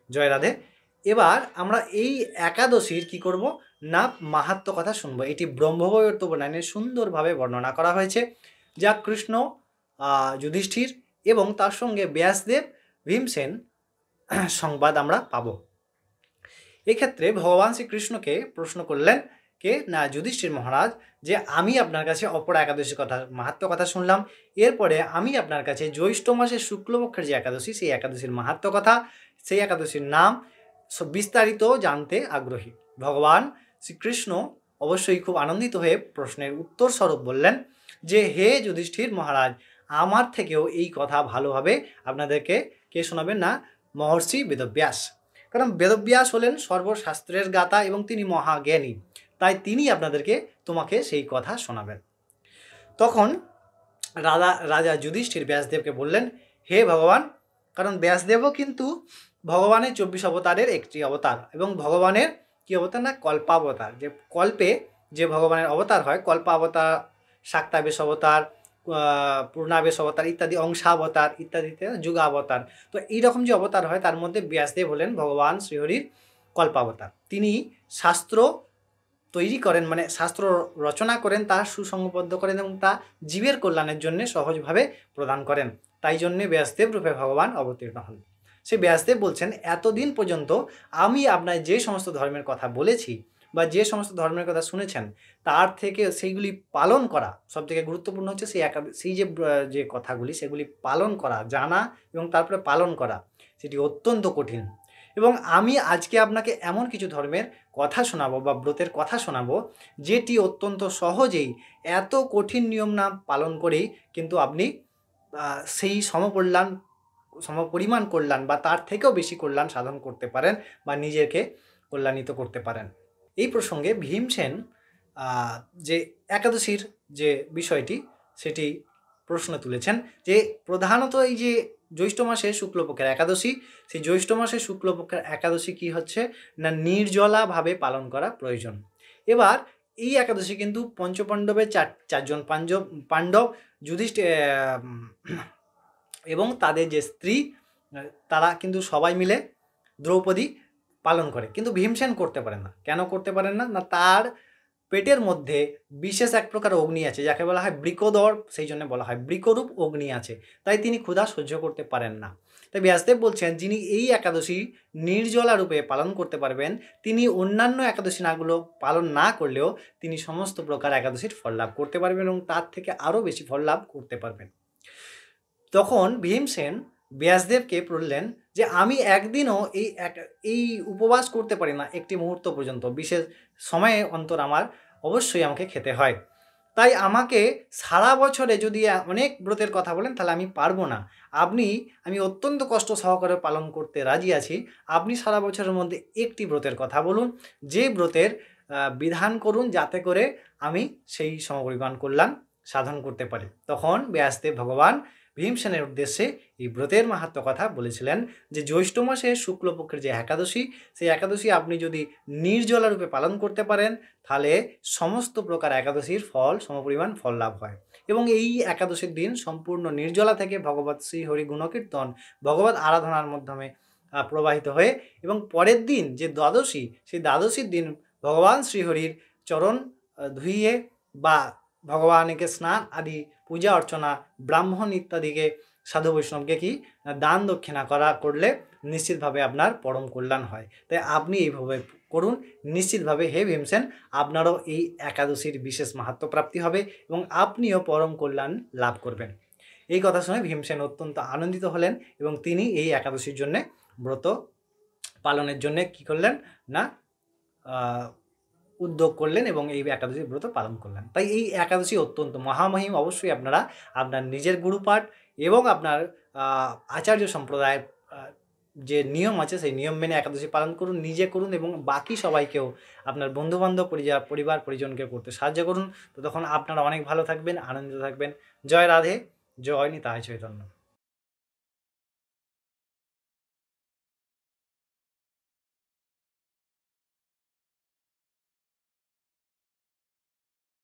জয় রাধে। এবার আমরা এই একাদশীর কি করব না মাহাত্ম্য কথা শুনবো। এটি ব্রহ্মবৈবর্ত পুরাণে সুন্দরভাবে বর্ণনা করা হয়েছে, যা কৃষ্ণ, যুধিষ্ঠির এবং তার সঙ্গে ব্যাসদেব, ভীমসেন সংবাদ আমরা পাবো। এক্ষেত্রে ভগবান শ্রীকৃষ্ণকে প্রশ্ন করলেন কে না যুধিষ্ঠির মহারাজ, যে আমি আপনার কাছে অপর একাদশীর কথা মাহাত্ম্য কথা শুনলাম, এরপরে আমি আপনার কাছে জ্যৈষ্ঠ মাসের শুক্লপক্ষের যে একাদশী সেই একাদশীর মাহাত্ম্য কথা, সেই একাদশীর নাম বিস্তারিত জানতে আগ্রহী। ভগবান শ্রীকৃষ্ণ অবশ্যই খুব আনন্দিত হয়ে প্রশ্নের উত্তর স্বরূপ বললেন যে হে যুধিষ্ঠির মহারাজ, আমার থেকেও এই কথা ভালোভাবে আপনাদেরকে কে শোনাবেন না মহর্ষি বেদব্যাস। কারণ বেদব্যাস হলেন সর্বশাস্ত্রের গাতা এবং তিনি মহাজ্ঞানী, তাই তিনি তোমাকে সেই কথা শোনাবেন। তখন রাজা যুধিষ্ঠির ব্যাসদেবকে বললেন, হে ভগবান, কারণ ব্যাসদেবও কিন্তু ভগবানের 24 অবতারের একটি অবতার, এবং ভগবানের কি অবতার না কল্পাবতার, যে কল্পে যে ভগবানের অবতার হয়, কল্পাবতার, শাক্তাবেশ অবতার, পূর্ণাবেশ অবতার ইত্যাদি, অংশাবতার ইত্যাদিতে যুগাবতার। তো এইরকম যে অবতার হয় তার মধ্যে ব্যাসদেব হলেন ভগবান শ্রীহরির কল্পাবতার। তিনি শাস্ত্র তৈরি করেন, মানে শাস্ত্র রচনা করেন, তা সুসংবদ্ধ করেন এবং তা জীবের কল্যাণের জন্য সহজভাবে প্রদান করেন। তাই জন্যে ব্যাসদেব রূপে ভগবান অবতীর্ণ হন। সে ব্যাসদেব বলছেন, এতদিন পর্যন্ত আমি আপনার যে সমস্ত ধর্মের কথা বলেছি বা যে সমস্ত ধর্মের কথা শুনেছেন তার থেকে সেইগুলি পালন করা সবথেকে গুরুত্বপূর্ণ হচ্ছে সেই যে কথাগুলি সেগুলি পালন করা, জানা এবং তারপরে পালন করা, সেটি অত্যন্ত কঠিন। এবং আমি আজকে আপনাকে এমন কিছু ধর্মের কথা শোনাবো বা ব্রতের কথা শোনাবো যেটি অত্যন্ত সহজেই এত কঠিন নিয়ম না পালন করেই কিন্তু আপনি সেই সমপরিমাণ কল্যাণ বা তার থেকেও বেশি কল্যাণ সাধন করতে পারেন বা নিজেকে কল্যাণিত করতে পারেন। এই প্রসঙ্গে ভীমসেন যে একাদশীর যে বিষয়টি সেটি প্রশ্ন তুলেছেন, যে প্রধানত এই যে জ্যৈষ্ঠ মাসের শুক্লপক্ষের একাদশী, সেই জ্যৈষ্ঠ মাসের শুক্লপক্ষের একাদশী কি হচ্ছে না নির্জলাভাবে পালন করা প্রয়োজন। এবার এই একাদশী কিন্তু পঞ্চপাণ্ডবের চারজন পাণ্ডব, যুধিষ্ঠির এবং তাদের যে স্ত্রী, তারা কিন্তু সবাই মিলে দ্রৌপদী পালন করে, কিন্তু ভীমসেন করতে পারেন না। কেন করতে পারেন না না তার পেটের মধ্যে বিশেষ এক প্রকার অগ্নি আছে, যাকে বলা হয় বৃকোদর, সেই জন্য বলা হয় বৃকরূপ অগ্নি আছে, তাই তিনি ক্ষুধা সহ্য করতে পারেন না। তাই ব্যাসদেব বলছেন, যিনি এই একাদশী নির্জলা রূপে পালন করতে পারবেন তিনি অন্যান্য একাদশী নাগুলো পালন না করলেও তিনি সমস্ত প্রকার একাদশীর ফল লাভ করতে পারবেন এবং তার থেকে আরও বেশি ফল লাভ করতে পারবেন। তখন ভীমসেন ব্যাসদেবকে বললেন যে আমি একদিনও এই উপবাস করতে পারি না, একটি মুহূর্ত পর্যন্ত, বিশেষ সময়ে অন্তর আমার অবশ্যই আমাকে খেতে হয়। তাই আমাকে সারা বছরে যদি অনেক ব্রতের কথা বলেন তাহলে আমি পারবো না। আমি অত্যন্ত কষ্ট সহকারে পালন করতে রাজি আছি, আপনি সারা বছরের মধ্যে একটি ব্রতের কথা বলুন, যে ব্রতের বিধান করুন যাতে করে আমি সেই সমপরিমাণ কল্যাণ সাধন করতে পারি। তখন ব্যাসদেব ভগবান ভীমসেনের উদ্দেশ্যে এই ব্রতের মাহাত্ম্য কথা বলেছিলেন যে জ্যৈষ্ঠ মাসের শুক্লপক্ষের যে একাদশী, সেই একাদশী আপনি যদি নির্জলা রূপে পালন করতে পারেন তাহলে সমস্ত প্রকার একাদশীর ফল সমপরিমাণ ফল লাভ হয়। এবং এই একাদশীর দিন সম্পূর্ণ নির্জলা থেকে ভগবৎ শ্রী হরি গুণকীর্তন, ভগবৎ আরাধনার মাধ্যমে প্রবাহিত হয়ে এবং পরের দিন যে দ্বাদশী, সেই দ্বাদশীর দিন ভগবান শ্রীহরির চরণ ধুইয়ে বা ভগবানকে স্নান আদি পূজা অর্চনা, ব্রাহ্মণ ইত্যাদিকে সাধু বৈষ্ণবকে কি দান দক্ষিণা করলে নিশ্চিতভাবে আপনার পরম কল্যাণ হয়। তাই আপনি এইভাবে করুন, নিশ্চিতভাবে হে ভীমসেন আপনারও এই একাদশীর বিশেষ মাহাত্ম্য প্রাপ্তি হবে এবং আপনিও পরম কল্যাণ লাভ করবেন। এই কথা শুনে ভীমসেন অত্যন্ত আনন্দিত হলেন এবং তিনি এই একাদশীর জন্যে ব্রত পালনের জন্যে কী করলেন না উদ্যোগ করলেন এবং এই একাদশী ব্রত পালন করলেন। তাই এই একাদশী অত্যন্ত মহামহিম। অবশ্যই আপনারা আপনার নিজের গুরুপাঠ এবং আপনার আচার্য সম্প্রদায়ের যে নিয়ম আছে সেই নিয়ম মেনে একাদশী পালন করুন, নিজে করুন এবং বাকি সবাইকেও আপনার বন্ধুবান্ধব পরিবার পরিজনকে করতে সাহায্য করুন। তো তখন আপনারা অনেক ভালো থাকবেন, আনন্দিত থাকবেন। জয় রাধে, জয় নিতাই চৈতন্য।